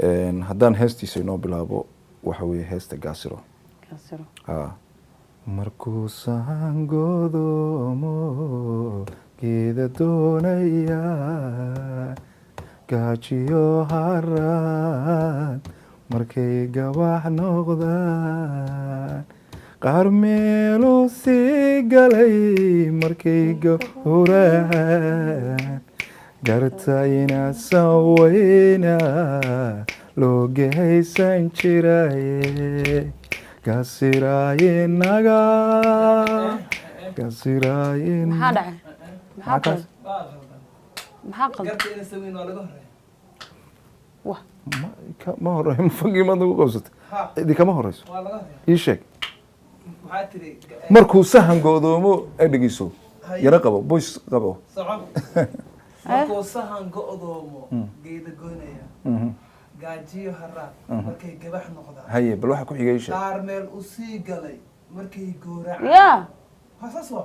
haddaan heestiisa inoo bilaabo waxa weeye heesta gaasiro markuu saangoodomo geeda doonaya gaajiyo haraad markay gabax noqdaan qaar meeluu sii galay markay gowracaan gartayna sawayna loo gehaysan jiraye gasiraaye naga gasiraaye ma horeeyo mafagiimaad nagu qabsatay idinkama horeyso ii sheeg markuu sahan go'doomo ay dhegeyso yara qabo boys qabo markuu sahan go'doomo geeda goynaya gaajiyo haraad markay gabax noqdaan haye bal waxa ku xigay ii sheeg qaar meel u sii galay markay gooracaan hasaswa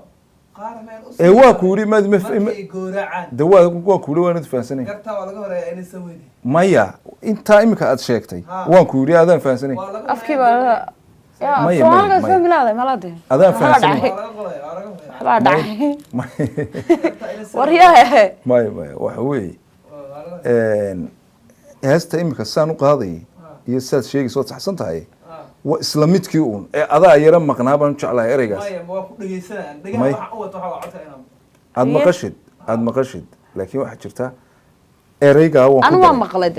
qaar meel u sii waa ku yiri maad markay gooracaan dawaa ku yiri waan fahansanay gartaa waa laga horeeyaa inay saweeyay maya inta imika aad sheegtay waan ku yiri aadaan fahansanay afkii baa maya soo soo bilaaday malade aadaan fahansanay waa dhacay wariyaha maya waxa weeye heesta imika saan u qaaday iyo saad sheegayso waad saxsan tahay waa isla midkii uun ee adaa yara maqnaa baan jeclahay ereygaas waa ku dhageysanaa dhagaha waxa u wato waxa codka inaan aad maqashid laakiin waxa jirta ereyga waan ku maqlay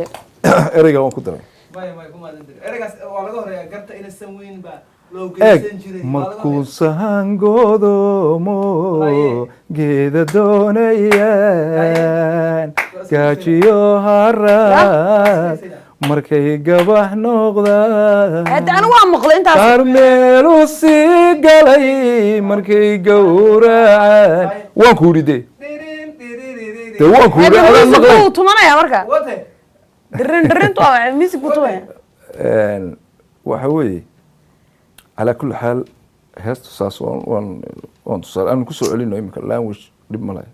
ereyga waan ku daray kuma adin ereygaas waa laga horeeyaa garta inay sameyn ba loo geysan jiray markuu saangoodomo geeda doonayaan gaajiyo haraad markay gabax noqdaan anu waa maqlay intaas qaar meeluu sii galay markay gowracaan waan ku yidhi de waan ku yidhi adaan maqlay tumanaya marka dirintu waa music buu tumaya waxa weeye calaa kulli xaal heesta saas waan tusaale aan kusoo celino imika language dhib ma lahay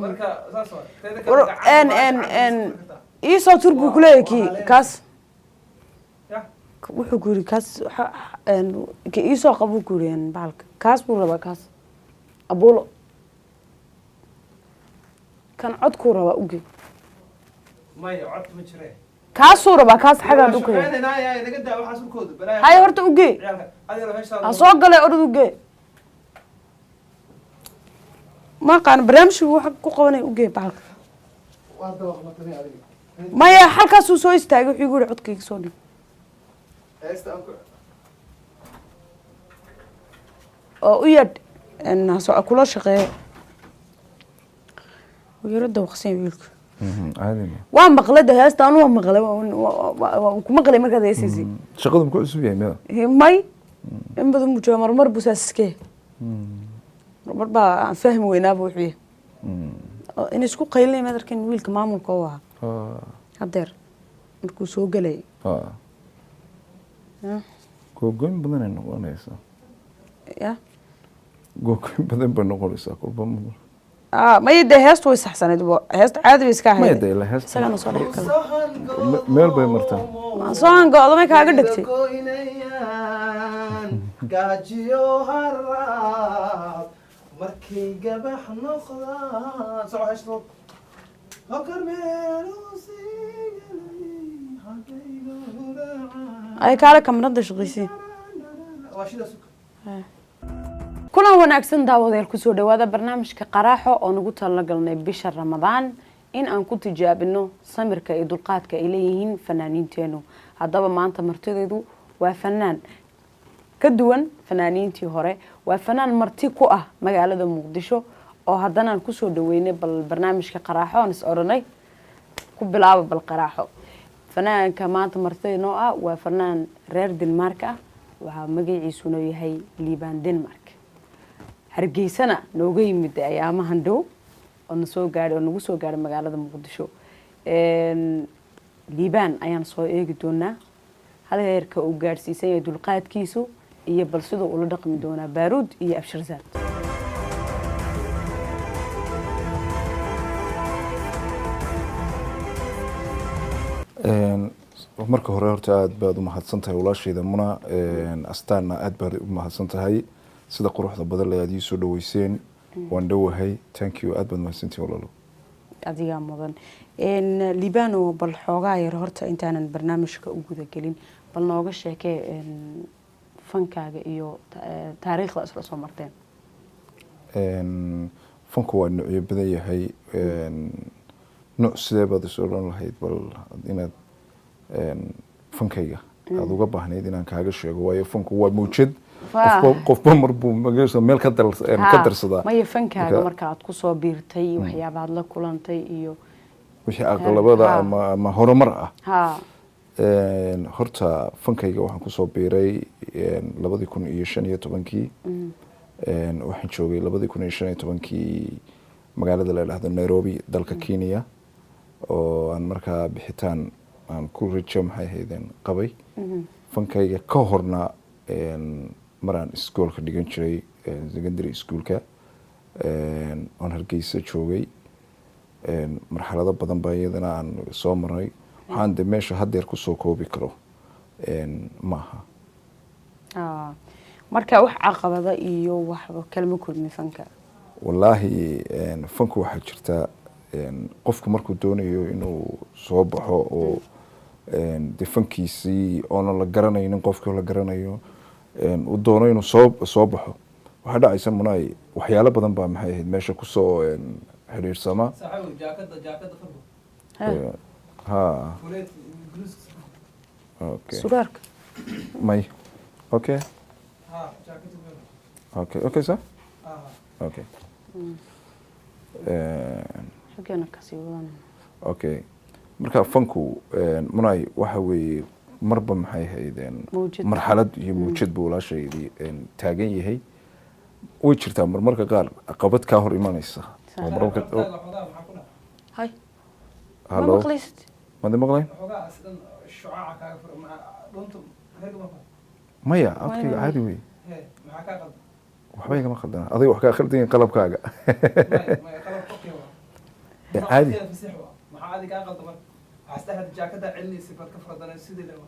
marka saas waa iisoo tur buu kuleeyahay kii kaas wuxuu ku yiri kaas ki iisoo qabuu ku yiri baalka kaas buu rabaa kaas abulo kan cod ku rabaa uge maya cod ma jireen kaasuu rabaa kaas xagaa u kale hay horta uge soo galay orod uge ma qaan barnaamijku waxa ku qabanay uge baalka maya halkaasuu soo istaagay wuxuu igu yiri codkayga soo dhig oo u yadh soo kula shaqeeyo wiirada waqsan wiilku waa maqlada heesta anu waa maqlay waa ku maqlay markaad heesaysay shaqadu ku cusub yahay meel may in badan mu jooga marmar buu saaskee marmar baa aan fahmi weynaaba wuxuu yahay in isku qaylay madarkan wiilka maamulka oo ah hadeer markuu soo galay gogoyn badan ay noqonaysaa ya gogoyn badan bay noqonaysaa kulba ما يدي هست ويسحسن يدبو هست عادي بيسكاه ما يدي لا هست سجن وصار ميل باي مرتان صان قاعد ما كاغ دغتي gaajiyo haraad markay gabax noqdaan soo heshto hakar meelo ay kala kamarada shaqeysay kulan wanaagsan daawadeel ku soo dhawaada barnaamijka qaraaxo oo nagu talagalnay bisha Ramadaan in aan ku tijaabino samirka iyo dulqaadka ay leeyihiin fanaaniinteenu hadaba maanta martideedu waa fanaan ka duwan fanaaniintii hore waa fanaan marti ku ah magaalada Muqdisho oo haddana aan ku soo dhaweynay bal barnaamijka qaraaxo aan is oranay ku bilaabo bal qaraaxo fanaanka maanta martideenu ah waa fanaan reer Denmark ah waxa magaciisu yahay Liban Denmark hargeysana nooga yimid ayaamahan dhow oo nasoo gaaray oo nagu soo gaaray magaalada Muqdisho Liban ayaan soo eegi doonaa heerka uu gaarsiisay dulqaadkiisu iyo bal sidoo uu la dhaqmi doonaa Baaruud iyo Abshirzaad marka hore horta aad baad u mahadsan tahay walaashayda Muna astaana aad baad u mahadsan tahay sida quruxda badan ee aad ii soo dhaweyseen waan dhawahay thank you aad baad mahadsantahay walaalo adiga mudan Libano bal xoogaa yar horta intaanan barnaamijka u guda gelin bal nooga sheekay fankaaga iyo taariikhda isla soo marteen fanku waa nooc badan yahay nooc sidee baad soo dhan lahayd bal inaad fankayga aad uga baahnayd inaan kaaga sheego waayo fanku waa mawjad qofba marbu magaalada meel ka darsada ma fankaaga marka aad ku soo biirtay waxyaabaad la kulantay iyo wixii aqlabada ama horumar ah horta fankayga waxaan ku soo biiray 2015 waxaan joogay 2015 magaalada la yiraahdo Nairobi dalka Kenya oo aan markaa bixitaan aan ku rajo maxay haydeen qabay fankayga ka horna maraan iskoolka dhigan jiray secondary schoolka aan Hargeysa joogay marxalado badan baa iyadana aan soo maray waxaan de meesha hadeer ku soo koobi karo maaha marka wax caqabada iyo wax kalma kulmi fanka wallahi fanku waxa jirta qofku markuu doonayo inuu soo baxo oo fankiisii oo la garanaynin qofkii la garanayo uu doono inuu soo baxo waxa dhacaysa Munay waxyaalo badan baa maxay ahayd meesha ku soo xiriirsama saxaw jaakada farbo ha okay sugarka may okay jaakada okay sir okay xagana kasi wadan okay marka fanku Munay waxa weey marba maxay haydeen marxalad iyo mawjad buu la sheegay taagan yahay way jirtaa marmarka qaar aqabad ka hor imanaysa oo marmarka hay hallo ma maqlay xogaa asdan shucaaca kaaga furo ma doonto hergama maya afkiga caadi wey maxaa ka qaldan waxba igama khaldana adiga wax ka khaldan qalabkaaga ma qalab qoqiyo caadi maxaa adiga ka qaldan أستهد جاكدا علي سبب كفر دنا سيد لما.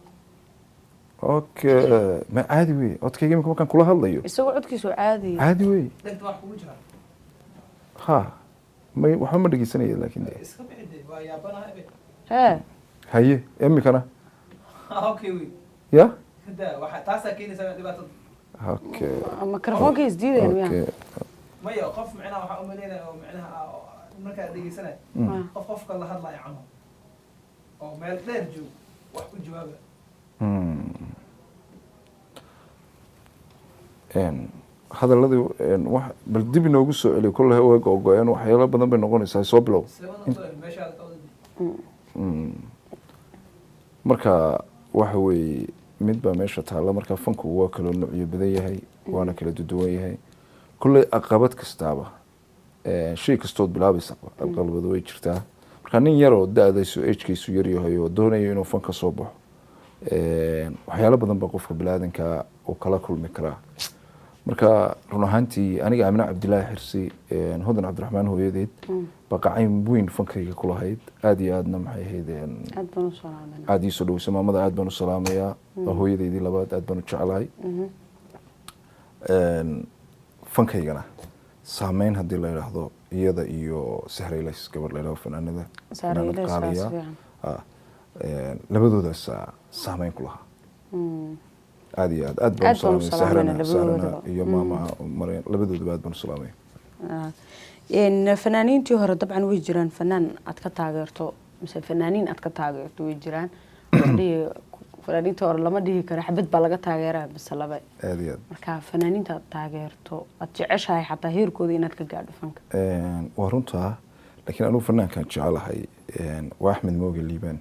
أوكي ما عادي وي أوكي يمكن كان كلها الله يو. يسوي عدك يسوي عادي. عادي وي. أنت واحد وجهه. ها ما محمد رجع سنة لكن ده. إسكاب عدي ويابنا هبي. ها. هاي أمي كنا. أوكي وي. يا. كده واحد تاسع كيني سوي دبعت. أوكي. ميكروفون كيس جديد يعني. أوكي. ما يقف معنا واحد أمنينا ومعناها مركز دقيقة سنة. قف كله هذا يا عمو. أو ما يقدر جو واحد جوابه. هذا الذي واحد بالدب نوجو سؤالي كله هو جوجان وحيلا بدن بنقول إنسان صبلو. مركا وحوي مدبا ماشى تعالى مركا فنكو واكلوا النوعية بداية هاي وأنا كلا دودوية هاي كل أقابات كستابة شيء كستود بلابس القلب دوي شرتها مركا نين يرو دا سو كيسو يريو هاي ودوني إنه فنكا صبح وحيلا بدن بقف بلادن كا وكلا كل مكرا marka run ahaantii aniga Amina Cabdilaahi Xirsi Hodan Cabdiraxmaan hooyadeed baqacayn weyn fankayga ku lahayd aad iyo aadna maxay ahaydeen aad baan u salaamay aad ii soo dhaweysay maamada aad baan u salaamayaa hooyadeedii labaad aad baan u jecelahay fankaygana saameyn haddii la yiraahdo iyada iyo Sahraylays gabar la yiraahdo fanaanada labadoodaas saameyn ku lahaa aad iyo aad baan salaamay sahrana iyo maama mareen labadooduba aad baan salaamay fanaaniintii hore dabcan way jiraan fanaan aad ka taageerto mise fanaaniin aad ka taageerto way jiraan fanaaniinta hore lama dhihi karo xabad baa laga taageeraa mise laba aad iyo aad marka fanaaniinta aad taageerto aad jeceshahay xataa heerkooda inaad ka gaadho fanka waa runtaa laakiin anigu fanaankan jecelahay waa Axmed Mooge Liibaan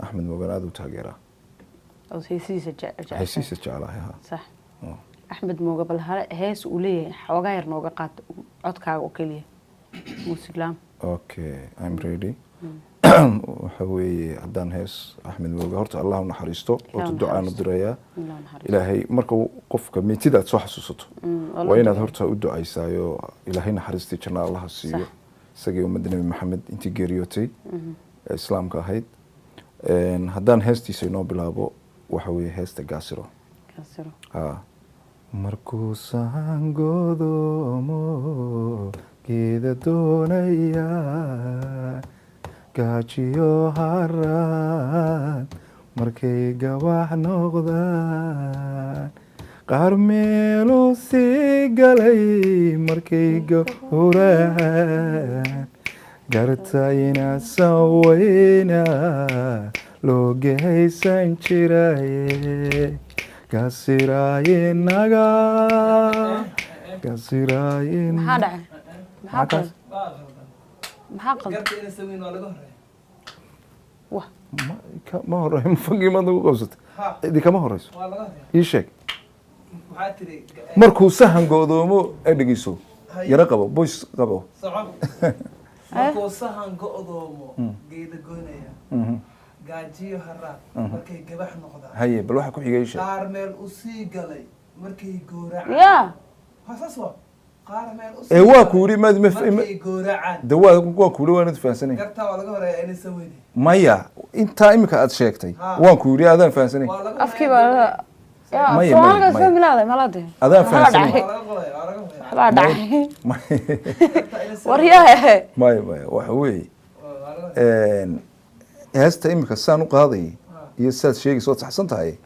Axmed Mooge aad u taageeraa أو هيسيس جعلها صح أحمد موجة بالهلا هيس وليه حواجر نوجة قات عدكا وكليه موسيقلام أوكي I'm ready وحوي عدان هيس أحمد موجة هرت الله ونحرسته وتدعى ندريا إلهي مركو قف كميتي ده صح سوسته وين هرت ودعى يسايو إلهي نحرستي كنا الله السيو سجيو مدني محمد أنت جريوتي إسلام كهيد haddaan heestiisa inoo bilaabo waxa weeye heesta gaasiro Gaasiro. markuu saangoodomo geeda doonaya gaajiyo haraad markay gabax noqdaan qaar meeluu sii galay markay gowracaan garta inaasan weyna loo gehaysan jiraye gaasiraaye naga gaasiraaye maxaa dhacay maxaa qaldan baa qaldan maxaa qaldan garta ina saweyn waa laga horeeya wah ma horeeyo mafagii maad nagu qabsatay ha idi kama horeyso waa laga horeeya ii sheeg waxaa tiri markuu sahan go'doomo ay dhegeyso yaro qabo boys qabo socon markuu sahan go'doomo geeda goynaya gaajiyo haraad markay gabax noqdaan haye bal waxa ku xigay ii sheeg qaar meel u sii galay markay gooracaan ya hasaas waa qaar meel u ee waa ku yiri maad markay gooracaan dawaa ku yiri waan fahansanay garta waa laga horeeya ina saweyn maya inta imika aad sheegtay waan ku yiri aadaan fahansanay waa laga afkii baa ya Maya, Soomaaliga maya, soo maya. milaaday malade adaan fahansanay waa laga horeeya waa laga horeeya waxbaa dhacay garta ina saweyn waryahe maya maya waxa weeye waa laga horeeya heesta imika saan u qaaday iyo saad sheegayso waad saxsan tahay Ah.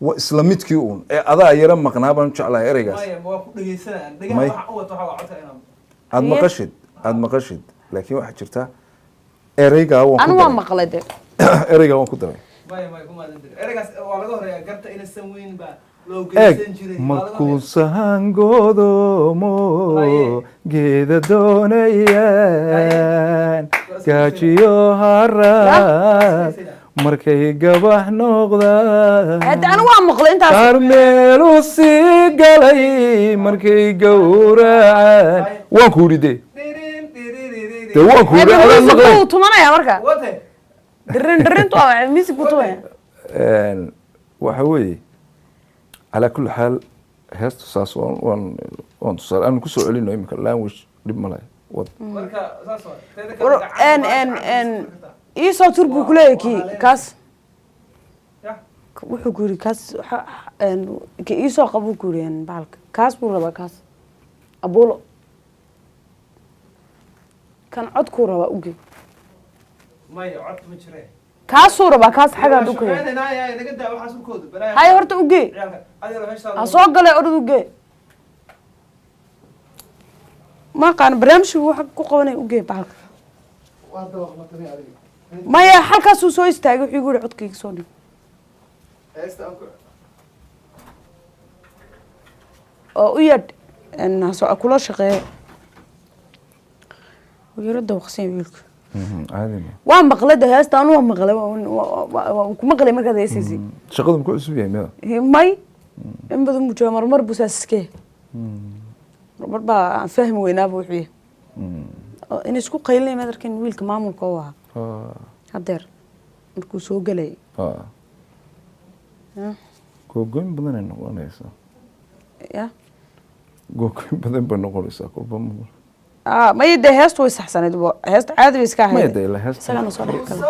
waa isla midkii uun ee adaa yara maqnaa baan jeclahay ereygaas maya ma waa ku dhegeysanayaan dhegaha May. waxa u wato waxa waa codka inaan aad maqashid laakiin waxaa jirta ereygaa waan anu ku waa daray maqlay de ereygaa waan ku daray maya kuma aadan jirin ereygaas waa laga horeeya garta ina saweyn baa loo eeg geysan jiray waa laga markuu horeeya sahangoodomo Haye. geeda doonayaan gaajiyo haraad markay gabax noqdaan hade anu waa maqlay intaas qaar meeluu sii galay markay gowracaan waan ku yidhi de dee waan ku yidhi adaan music maqlay buu tumanaya marka wate dirintu waa music buu tumanaya waxa weeye calaa kulli xaal heesta saas waan tusaale aanu kusoo celino imika language dhib ma lahay wad marka saas waa teeda War- iisoo tur buu kuleeyahay kii kaas ya wuxuu ku yiri kaas ki iisoo qabuu ku yiri baalka kaas buu rabaa kaas abulo kan codkuu rabaa uge maya cod ma jireen kaasuu rabaa kaas xagaa dhukaya shaqeynaynaaya naga daa waxaas urkooda balaa hay horta uge ciyaalka adeero meeshaa ha soo galay orod uge ma qaan barnaamijku waxa ku qabanay uge baalka waa dabaq matani adiga maya halkaasuu soo istaagay wuxuu igu yiri codkayga soo dhig heesta aan ku oo u yadh kula shaqeeya wiirada waqsiya wiilka caadi waa maqlada heesta anu waa maqlay waa ku maqlay markaad heesaysay shaqadu muxuu cusub yahay mida may in badan buu jooga marmar buu saas iskee marmar baa aan fahmi weynaaba wuxuu yahay in isku qaylinay madarkan wiilka maamulka u ahaa hadeer markuu soo galayay googoyn badan ay noqonaysaa ya googoyn badan bay noqonaysaa kolba may dee heestu way saxsanayd heesta caadi bay iska maya ahayd dee la heesta isagana soo dhigi kala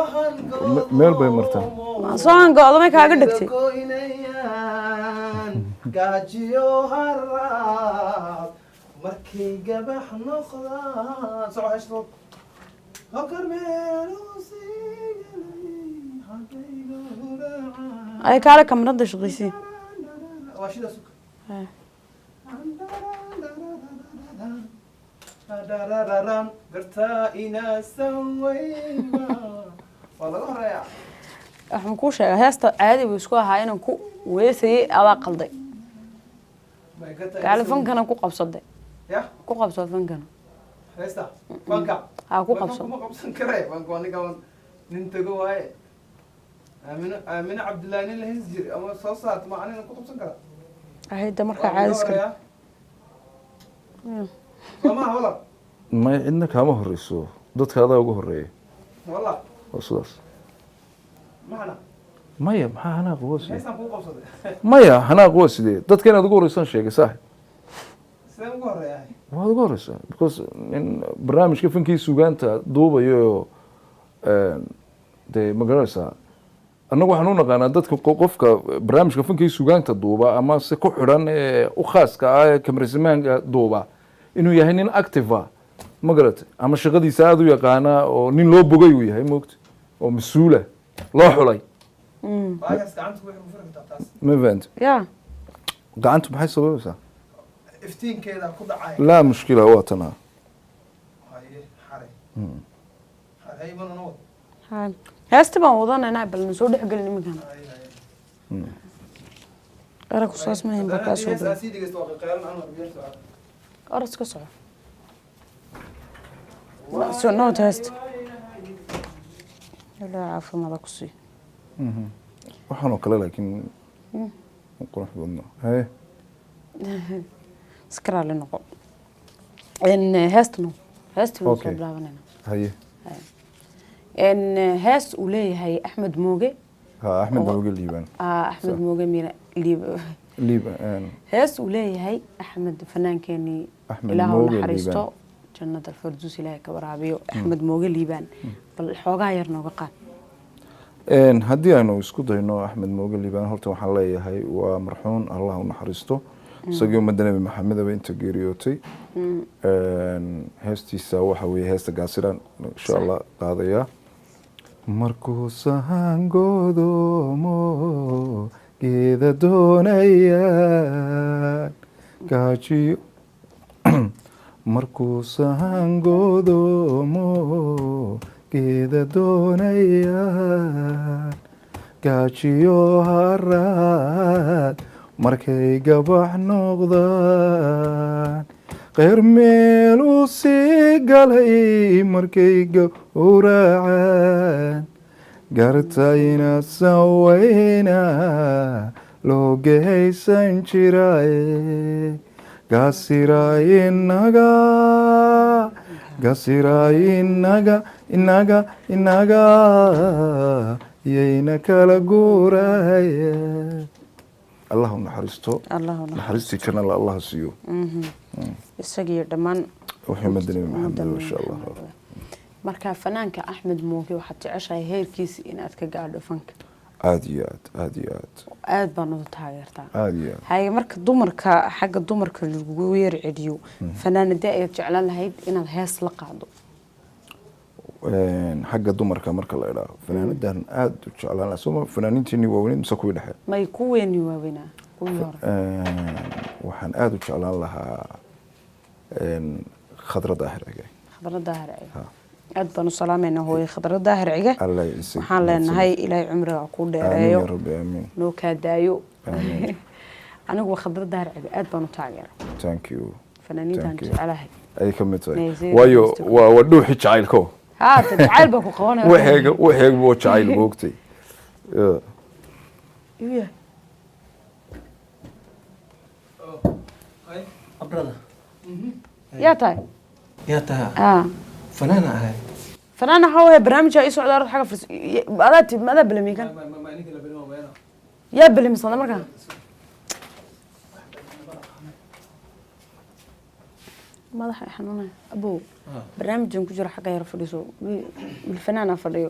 meel bay martaa soo hango-do may kaaga dhigtay goynayaan gaajiyo haraad markay gabax noqdaan soco heshtood hokar meeluu sii galay hadday gowracaan ay kaale kamarada shaqaysay waa shidaas darararan gartaa inaasan weynba waa laga horeeyaa waxaan kuu sheegaa heesta caadi buu isku ahaa inaan ku weesayay adaa qalday gaali fankana ku qabsaday ya ku qabso fankana heesta fanka ha ku qabso kuma qabsan kare fanka aniga nin tago waaye aamino cabdullaahi nin la hees jiri ama soo saarta ma anina ku qabsan kara ahayda markaa caadi iska somaha wala may cidna kaama horeyso dadka adaa uga horeeya wala waa sidaas maxana maya maxaa hanaaq waa sidee heestan kuu qabsaday maya hanaaq waa sidee dadka inaad uga horeysaan sheegay saaxib sidee ugu horeeyaa waad uga horeysaa because nin barnaamijka fankii sugaanta duubayo dee ma garanaysaa annagu waxaan u naqaanaa dadka qofka barnaamijka fankii sugaanta duuba ama se ku xidhan ee u khaaska ah ee kamerasamaanka duuba inuu yahay nin active ah ma garatay ama shaqadiisa aada u yaqaana oo nin loo bogay uu yahay moogta oo mas-uula loo xulay baagaas gacanta ku wixii furi kartaa taas ma fahanta ya gacantu maxay sababaysaa iftiinkeeda ku dhacay laa mushkila waa tanaa haye xare haye mana noo heesta baan wadanaynaa bal na soo dhexgelin iminkan haye haye eraku saas mahayn baa kaa soo gala sii dhigaysto waa qeylan aan warbiyaan socod oras ka soco so noot heesta ilaa caafimaada ku sii waxaan oo kale laakiin qurux badno haye iskaraali noqo heesta no heesta baan soo Okay. bilaabanayna haye hees uu leeyahay axmed mooge ha axmed mooge liibaan axmed mooge miina liibaan hees uu leeyahay axmed fanaankeenii Axmed ilaah u Mooge naxariisto Liibaan. jannada alfarduus ilaahay ka waraabiyo axmed mooge liibaan bal xoogaa yar nooga qaad haddii aynu isku dayno axmed mooge liibaan horta waxaan leeyahay waa marxuun allah u naxariisto isagii ummadda nebi maxamedaba inta geeriyootay heestiisa waxa weeye heesta gaasiran insha allah qaadaya markuu sahangodoomo geeda doonayaan gaajiyo markuu sahangodoomo geeda doonayaan gaajiyo haraad markay gabax noqdaan qeyr meel u sii galay markay gowracaan gartayna sawayna loo gehaysan jiraaye inaga yayna kala guuraya allah u naxariisto naxariistii janala allah siiyo isagiyo dhammaan wixii madani maxamed insha allah marka fanaanka axmed mooge waxaad jeceshahay heerkiisa inaad ka gaadho fanka aada iyo aad baan ugu taageertaa aada iyo aad haye marka dumarka xagga dumarka lagu yeer celiyo fanaanadee ayaad jeclaan lahayd inaad hees la qaado xagga dumarka marka la idhaaho fanaanadan aada u jeclaan lahaa soma fanaaniintiini waaweyned mise kuwii dhexe may kuweeni waaweynaa kuwii hore waxaan aada u jeclaan lahaa khadra daahir cige khadra daahir cige aad baan u salaamayna hooye khadra daahir cige alla isig waxaan leenahay ilaahay cumriga ku dheereeyo amiin ya rabbi amiin noo kaa daayo anigu khadra daahir cige aad baan u taageera thank you fanaaniintan jecelahay ay ka mid tahay Naysiin waayo Instagram. waa dhuuxi jacaylko haa jacayl baa ku qabanaya waxeeg buu jacayl moogtay iya haye abrada yaa tahay yaa taha aa fanaana ahay fanaan waxa weeye barnaamijka ii socda xagga furs adaa belami kan ma ninka la bilmo weena yaa belamisada markaa madaxa xanuunaya abow barnaamijkan ku jira xagga yar fadhiso wiil fanaana fadhiyo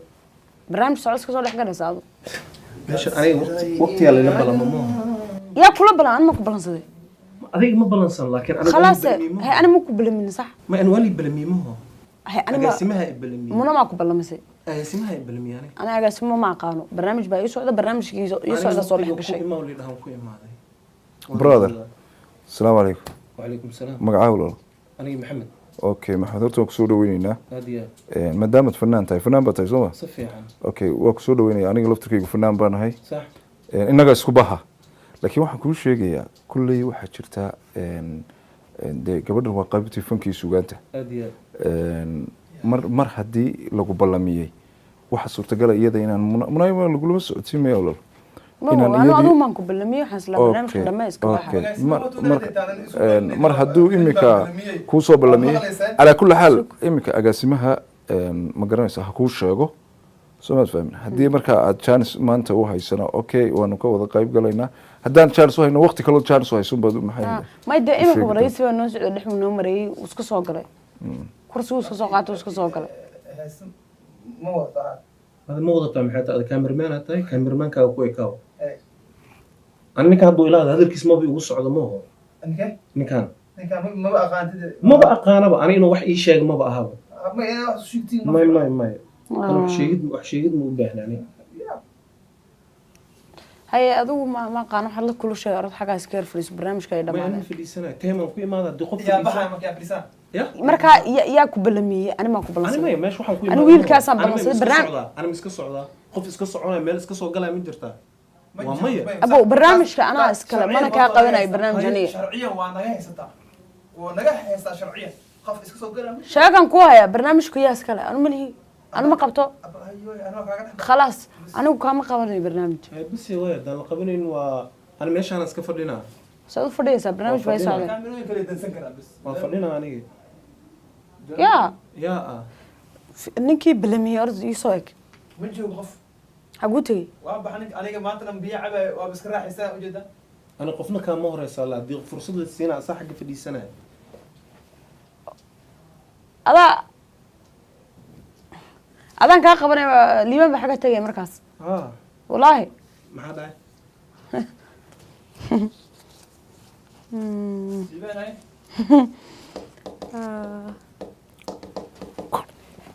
barnaamij socod ka soo dhex galaysa adu meesha aniga waqtigaa layla balamo maaha yaa kula balan an ma ku balansaday adiga ma balansan laakiin aniga khalaas hay ana ma ku balamin sax ma an wali balamiimaho hay ana ma agaasimaha i balamiye muna ma ku balamisay agaasimaha i balamiye aniga ana agaasimo ma aqaano barnaamij baa ii socda barnaamijkii ii socda soo dhex gashay ima wali dhahan ku imaaday brother asalaamu calaykum wacalaykum salaam magacaa walaal aniga maxamed okay maxamed horta waan kusoo dhaweyneynaa aad iyo maadaamaad fanaan tahay fanaan baa tahay soo ma si fiican okay waa kusoo dhaweynaya aniga laftirkaygu fanaan baan ahay sax innaga isku baha laakiin waxaan kuu sheegayaa kulley waxaa jirta dee gabadhan waa qaybtii fankii sugaanta aad iyo aad mar haddii lagu ballamiyey waxa suurtagala iyada inaan munayma lagulama socodsiin maya walaal anu aduu maan ku balamiyo waxaan isla barnaamijka dhamma iska baxa mar hadduu imika kuu soo ballamiyey calaa kulli xaal imika agaasimaha ma garanaysa ha kuu sheego soo maad fahmin haddii markaa aad jaanis maanta u haysana okay waanu ka wada qayb galaynaa haddaan jaanis u hayno waqti kaloo jaanis u haysun baad maxay may dee imika waraysi baa noo socda dhexmu noo marayay uu iska soo galay kursigu iska soo qaatay uu iska soo galay ma wada هذا ما وضعته محيطة هذا كاميرمان هتاي كاميرمان كاو كاو إيه. أنا نك هذا إلى هذا الكيس ما بيوصل على ما هو ninka نكان ma ba aqaantid ما بقى قانا بقى أنا إنه wax ii sheeg ما بقى هذا ma ina wax sheegtiin ما أنا wax sheegid مو بحنا يعني haye adigu ma qaano waxa la kula sheegay orod xagaa iska fariis barnaamijka ay ما أنا dhamaadeen في السنة تيمم كوي ما هذا دقوق في yaa baxay السنة markaa brisaan يا marka yaa ku balamiyay ani ma ku أنا balansan ما ماشي waxaan ku أنا wiilkaasaan balansaday barnaamij أنا مسك socda qof iska soconaya meel iska soo galay min jirtaa waa maya abo barnaamijka anaa iskale mana kaa qabanayo barnaamij aniga sharciyan waa naga haysataa waa naga haystaa sharciyan qof iska soo galaa sheegan ku haya barnaamijku yaa iskale anu malihi anu ma qabto khalaas anigu kaama qabanayo barnaamij bas way dan la qabanin waa أنا meeshaan iska fadhinaa saad u fadhiyaysaa barnaamij bay socdeen kaamirooyin kale dansan karaa bis waa fadhinaa aniga yaa ninkii balamiyey orod ii soo eg ma joogo qof xaguu tegey waa baxan aniga maanta dhan biyo cabayo waa iska raaxaysaa ujeeda أنا qofna kaama horeysa la hadii fursad la siinaa asaa xagga fadhiisanaya adaan kaa qabanay liiban ba xagga tegay markaas wallaahi maxaa dhahay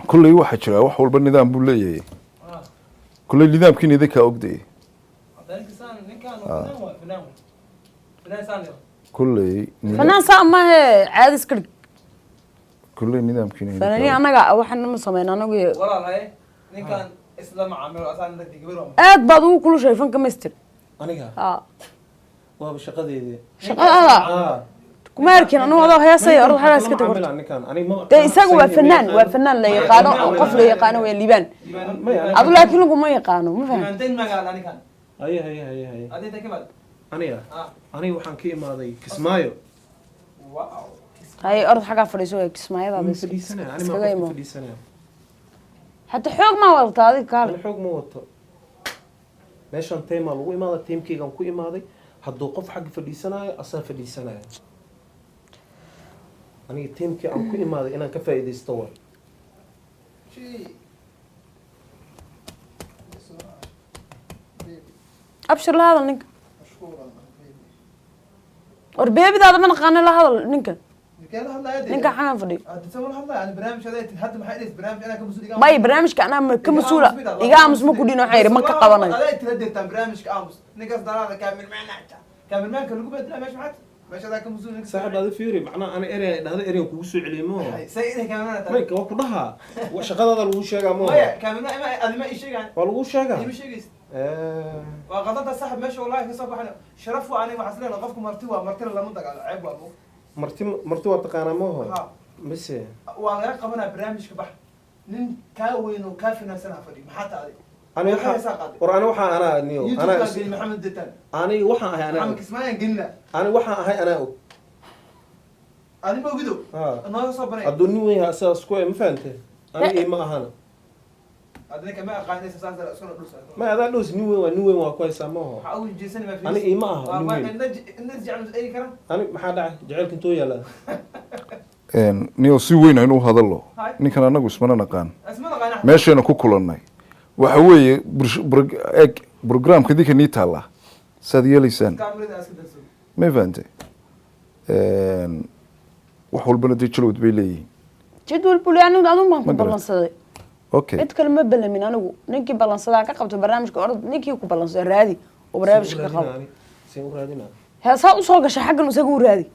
kulley waxaa jira wax walba nidaam buu leeyahay kulley nidaamkiina idinkaa ogdayay kulley fanaan saa maahe caadi iska dhig kulley nidaamkiina fanaaniin annaga waxaan ma sameyn anagu walaalahay ninkan isla macaamilo asaan dadki gabar waa aad baad ugu kulushay fanka master aniga haa waaba shaqadeedii shaqadaada kuma arkin anigu adoo heesay orod xagaa iska tago dee isaga waa fanaan la yaqaano qof la yaqaano waa liibaan adu laakiin laguma yaqaano ma fahan inteen magaala ninkan haye adinta ka baad aniga waxaan ka imaaday kismaayo wow haye orod xagaa fadhiiso waa kismaayadaada iskaga imo حتى حوق ما وضعت هذيك قال الحوق ما وضعت meeshan teema lagu imaada teamkeygan ku imaaday hadduu qof xagga fadhiisanaayo asaa fadhiisanaya aniga teamkii aan ku imaaday inaan ka faa'iidaysto waa abshir la hadal ninka war beebidaada ma naqaano la hadal ninka ninka xagan fadhiyo bay barnaamijka anaa ka mas-uula iga aamus ma ku dhino waxaan yidhi ma ka qabanayo saaxib aada fiiri macnaha ana erey dhahda erey kugu soo celiyay ma mayka waa ku dhahaa shaqadaada lagu sheegaa ma waa lagu sheegaa waa qadada saxib meesha wallahi ka soo baxan sharaf waa aniga waxaan leeyahay qofku marti waa marti lama dagaalo ceeb waa buu marti waa taqaanaa ma ho mise waa laga qabanaa barnaamijka bax nin kaa weyn oo kaa finaansanaa fadhi maxaa taadi ani waxaan anaa niyo maxamed detan ani waxaan ahay anaa maxamed kismaayan gelina ani waxaan ahay anaa og adi ma ogido nooga soo banay hadduu nin weyn yahay asaas ku ma fahante ani ima ahana adinka ma aqaanaysa saas dara isku dhulsa ma adaa dhus nin weyn waa ku haysaa ma ho waxa uu jeesan ma ani ima aha nin weyn inna jecel ay karan ani maxaa dhacay jaceylka intoo yaala niyo si weyn aynu u hadallo ninkan anagu ismana naqaan meeshayna ku kulannay waxa weeye eg programka idinka nii taalla saad yeelaysaan may fahante wax walbana dee jalowd bay leeyihiin jadwal buli anigu adun baan ku ballansaday okay mid kale ma balamin anigu ninkii ballansadaa ka qabto barnaamijka orod ninkii ku ballansaday raadi oo barnaamijka ka qabo heesaa usoo gashay xaggan isaga u raadi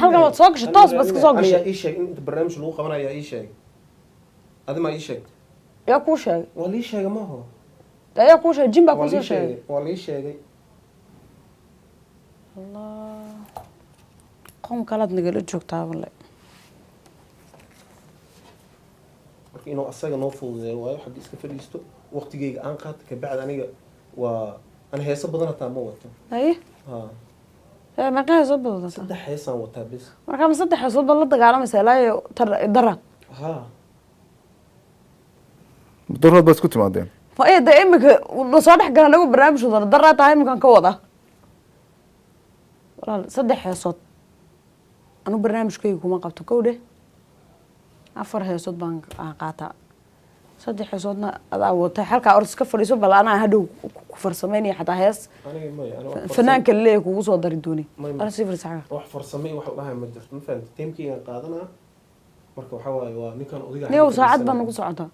halkan waad soo gashay toos bas ka soo gashay ii sheeg in barnaamij lagu qabanayo ii sheeg adima ii sheeg yaa kuu sheegay waa lii sheegay ma ho yaa kuu sheegay jim baa kuu soo sheegay waa lii sheegay allah qom kalaad nagala joogtaa walle marka inuu asaga noo fududeeyo waayo xagga iska fadhiisto waqtigeyga aan qaato kabacdi aniga waa ana heeso badan hataa ma wato haye meeqa heesood baad wadataa 3 heesaan wataa bis markaa ma 3 heesood baad la dagaalamaysaa ilaa daraad daraad baad isku timaadeen maya dee imika lasoo dhex gala nagu barnaamij wadana daraad tahay iminkaan ka wada walaal 3 heesood anu barnaamijkayga kuma qabto kow dheh 4 heesood baan qaataa saddex heesoodna adaa watay halkaa orod iska fadhiiso bal anaa hadhow ku farsameynaya xataa hees aniga may fanaanka leeyahay kugu soo dari dooni ala sii farsaxa wax farsamay wax u dhahay ma jirto ma fahamtay teamkiga qaadanaa marka waxa waaye waa ninkan odiga niyow saacad baa nagu socotaa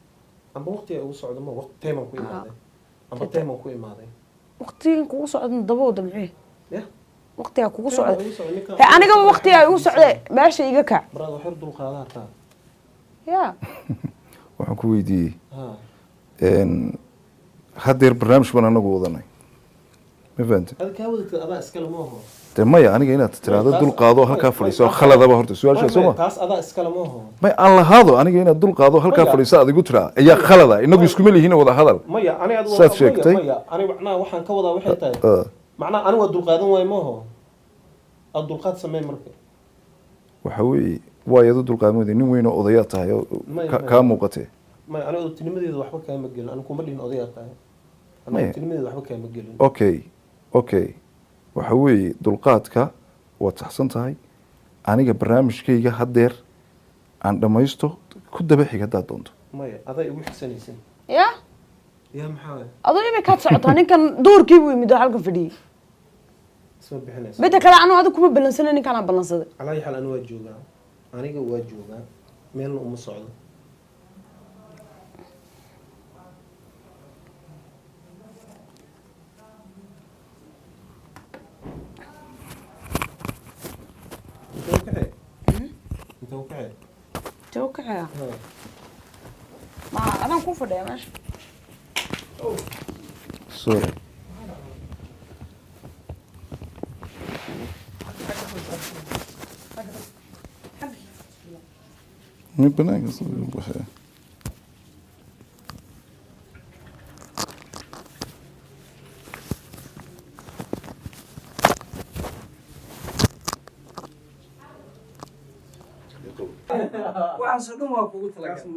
amba waqti ay ugu socdo ma waqti teeman ku imaaday amba teeman ku imaaday waqtigan kugu socdo dabooda maxay ya waqtiga kugu socdo aniga waqtiga ay ugu socday meesha iga kac brada xir dul qaadaa taa ya waxaan ku weydiiyey haddeer barnaamij baan anagu wadanay ma fahantay hada kaa wadata adaa iskale ma aho dee maya aniga inaad tiraahdo dul qaado halkaa fadhiiso khaladaba horta su-aasha sooma taas adaa iskale ma aho may aan lahaado aniga inaad dul qaado halkaa fadhiiso aad igu tiraa ayaa khalada inagu iskuma lihiin wada hadal maya ani aad saad sheegtay ani macnaha waxaan ka wadaa waxay tahay macnaha ani waa dul qaadan waayo ma aho aad dulqaad samee marka waxa weeye waa iyadu dulqaadmooda nin weyn oo odayaa tahay oo kaa muuqatee may aniga odotinimadeeda waxba kaama gelin aniga kuma dhihin odayaa tahay aniga odotinimadeeda waxba kaama gelin okay waxa weeye dulqaadka waad saxsan tahay aniga barnaamijkayga haddeer aan dhammaysto ku daba xig haddaad doonto maya adaa igu xisanaysin ya maxaa adoo imikaad socotaa ninkan duurkii buu yimid oo halkan fadhiyey isma bixinaysa midda kale anu adiga kuma ballansana ninkanaa ballansaday calaa xal ani waa joogaa aniga waa joogaa meelna uma socdo توقع ما أنا كوفر ده ماشي sorry مي بناك waxaasoo dhan waa kugu talagalay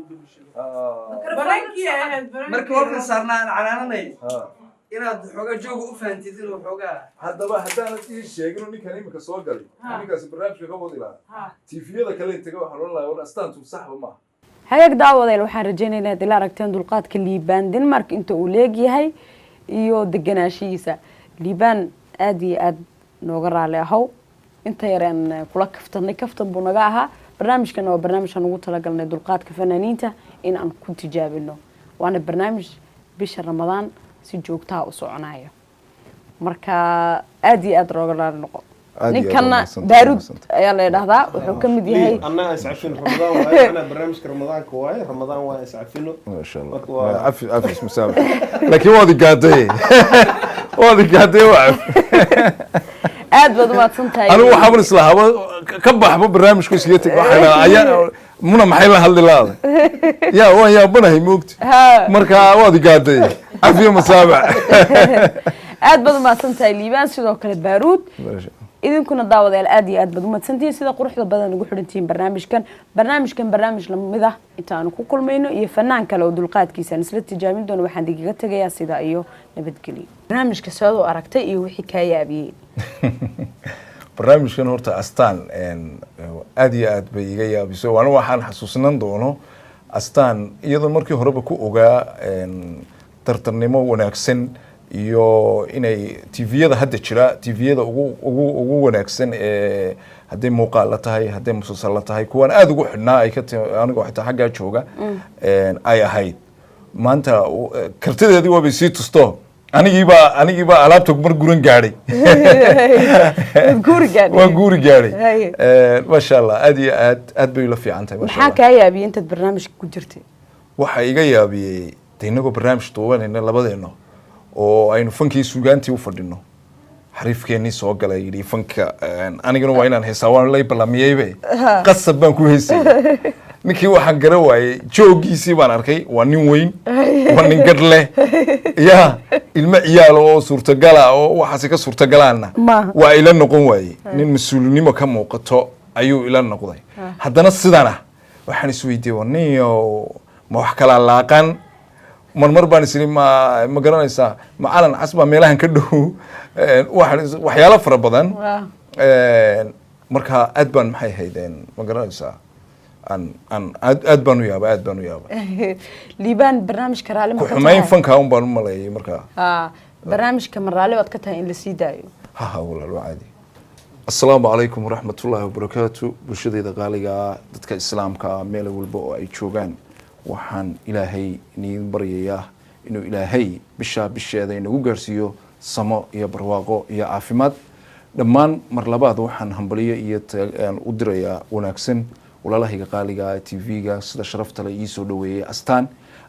marka warkan saarnaa aan canaananay inaad xoogaa jooga u fahantid inuu xoogaa haddaba haddaanad ii sheegin ninkan imika soo galay ninkaasi barnaamijka ka wadi lahaa tiifiyada kale intaga waxaan odhan lahaa war astaantu saxba maaha هيك داوديل waxaan rajaynaynaa inaad ila aragteen dulqaadka Liibaan Denmark inta uu leeyahay iyo deganaashiisa Liibaan aad iyo aad nooga raali ahow inta yareen kula kaftan buu naga ahaa barnaamijkan waa barnaamijkan ugu talagalnay dulqaadka fanaaniinta in aan ku tijaabino waana barnaamij bisha Ramadaan si joogto ah u soconayo marka aad iyo aad rooga raali noqo ninkana Daarud ayaa la yiraahdaa wuxuu kamid yahay anna iscafin Ramadaan waa ana barnaamijka Ramadaanka waay Ramadaan waa iscafino ma sha Allah afis musaabah laakiin wadi gaadhay aad baad u maadsantahay anigu waxaan islaahaba ka baxbo barnaamijku iska tag waxana ayaa muna maxay la hadli laada yaa waan banahay moogti marka wadi gaadhay afiyo musaabah aad baad u maadsantahay Liibaan sidoo kale Daarud idinkuna daawadayaal aad iyo aad baad u madsantiin sida quruxda badan ugu xirantiin barnaamij lamid ah inta aan ku kulmayno iyo fanaan kale oo dulqaadkiisa isla tijaabin doono waxaan digaga tagayaa sida iyo nabadgelyo barnaamijka soo aragtay iyo wixii ka yaabiyay barnaamijkan horta astaan aad iyo aad bay iga yaabisay waana waxaan xasuusnan doono astaan iyadoo markii horeba ku ogaa tartarnimo wanaagsan iyo inay tviyada hadda jira tviyada ugu wanaagsan ee haday muuqaal la tahay haday musalsal la tahay kuwan aad ugu xidhnaa ay ka aniga xitaa xagga jooga ay ahayd maanta kartadeedii waa bay sii tusto anigiiba alaabta mar guran gaadhay waa guuri gaadhay ma sha Allah aad iyo aad bay la fiican tahay maxaa ka yaabiyay intaad barnaamijka ku jirtay waxa iga yaabiyay inagoo barnaamij duubanayna labadeeno oo aynu fankii suugaantii u fadhino xariifkeenii soo galay yidhi fanka anigana waa inaan heesaa waan lay ballamiyeybe qasab baan ku heesay ninkii waxaan gara waayey joogiisii baan arkay waa nin weyn waa nin gadh leh yaa ilmo ciyaal oo suurtagala oo waxaasi ka suurtagalaana waa ila noqon waayey nin mas-uulinimo ka muuqato ayuu ila noqday haddana sidana waxaan isweydiiyey waa ninyo ma wax kala laaqan mar baan isiri ma garanaysaa macalan casba meelahan ka dhow waxyaalo fara badan marka aad baan maxay haydeen ma garanaysaa aan aad baan u yaaba liibaan barnaamijka raali ku xumayn fanka un baan u maleeyay markaa barnaamijka maraali waad ka tahay in la sii daayo ha walaal waa caadi assalaamu calaykum waraxmatullaahi wabarakaatu bulshadayda qaaliga ah dadka islaamka ah meel walba oo ay joogaan waxaan ilaahay idin baryayaa inuu ilaahay bisheeda inagu gaarsiiyo samo iyo barwaaqo iyo caafimaad dhammaan mar labaad waxaan hambaliyo iyo u dirayaa wanaagsan walaalahayga qaaliga ah TV-ga sida sharafta leh ii soo dhaweeyay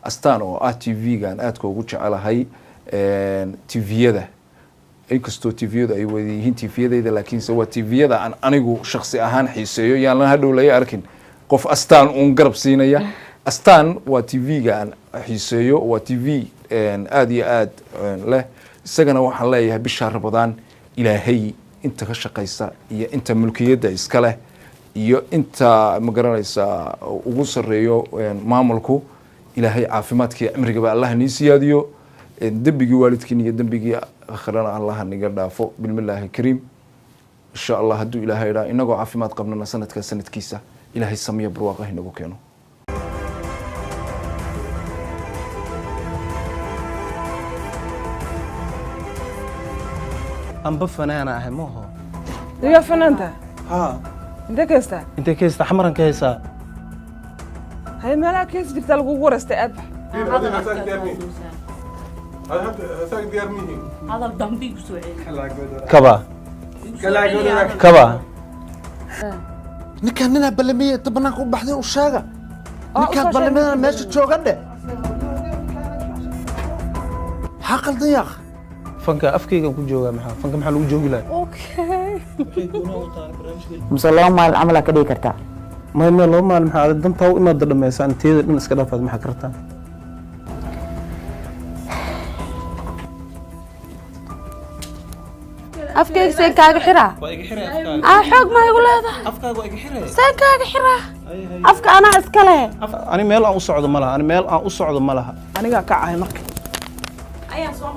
astaan oo ah TV-gan aadka ugu jecelahay TV-yada inkastoo TV-yadu ay wada yihiin TV-yadayda laakiinse waa TV-yada aan anigu shakhsi ahaan xiiseeyo yaan la hadhow laga arkin qof astaan uun garab siinaya astaan waa TV-ga aan xiiseeyo waa TV aad iyo aad leh isagana waxaan leeyahay bisha Ramadaan ilaahay inta ka shaqeysa iyo inta mulkiyada iska leh iyo inta magaranaysa ugu sareeyo maamulku ilaahay caafimaadkii cimriga Allah ni siyaadiyo dambigii waalidkiin iyo dambigii akhrana Allah niga dhaafo bilmillaahi kariim insha Allah haduu ilaahay raa inagoo caafimaad qabnana sanadkiisa ilaahay samiyo barwaaqo inagu keeno amba fanaana ah ma ho diga fanaanta ha انت كيستا حمرا كيسا هاي ما لا كيس جبت لك ورثه اب هذا الدمبي بسوعين كبا نكاننا بلمية تبناك وبحدين وشاقة نكان بلمية ماشي تشوغنده حقل ضياخ فنكا أفكيك وكو جوغا محا فنكا محا لو جوغي لاي اوكي مسلام مال عملها كدي كرتا ما يمي لو مال محا دنتا و إنا دلميسا أن تيدا دن اسكا دافاد محا كرتا afkayga say kaaga xiraa xoog ma igu leedahay afkaaga waa iga xiray say kaaga xiraa afka anaa iska leh ani meel aan u socdo ma laha ani meel aan u socdo ma laha aniga ka cahay marka ayaa soo